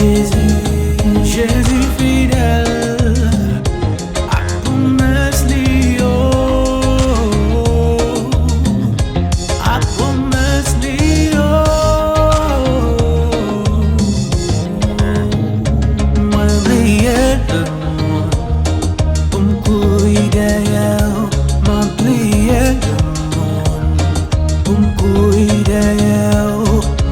Jésus, Jésus fidèle, à promesse li à promesse li moi prière de moi, pour me courir derrière, ma prière de moi, pour me courir derrière,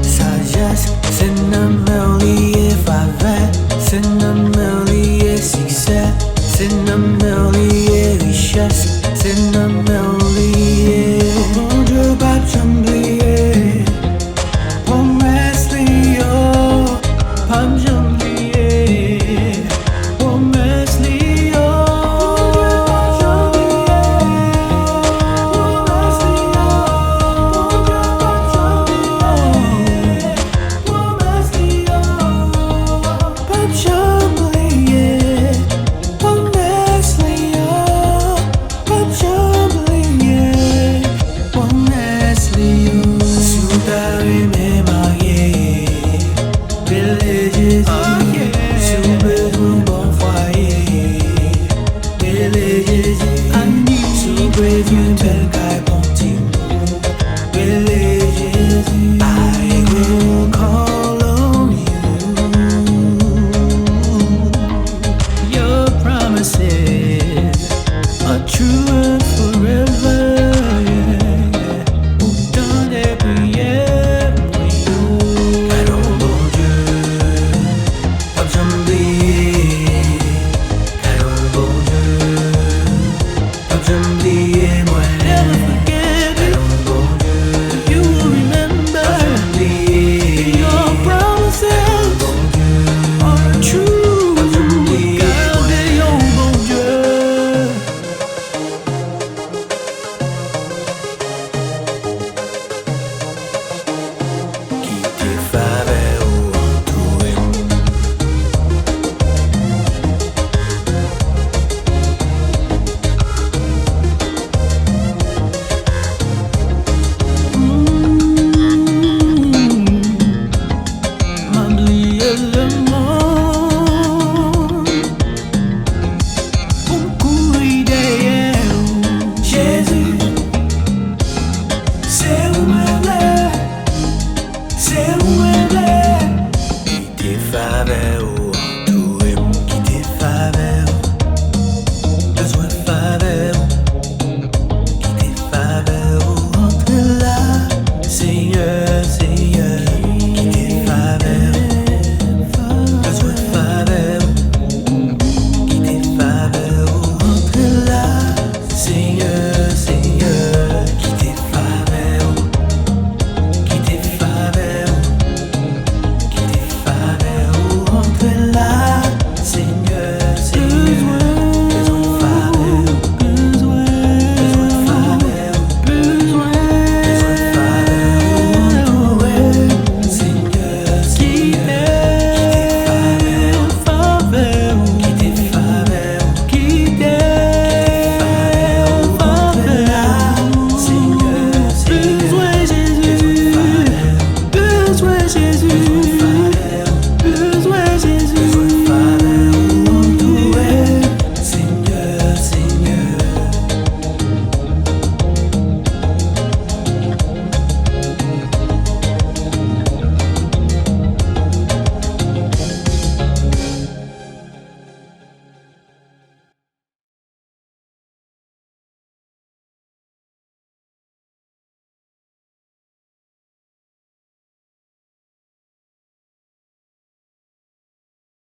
sagesse, c'est une merveille faveur, c'est une merveille succès, c'est une merveille richesse, c'est une merveille. Mon Dieu, pas j'oublier, promesse li pas j'oublier, promesse li you tel qu'un bon petit mot. Jésus, I will call on you. Your promises are true and forever. Autant des prières pour you. Car oh mon Dieu, pas j'oublier. Car oh mon Dieu, pas j'oublier. Jésus.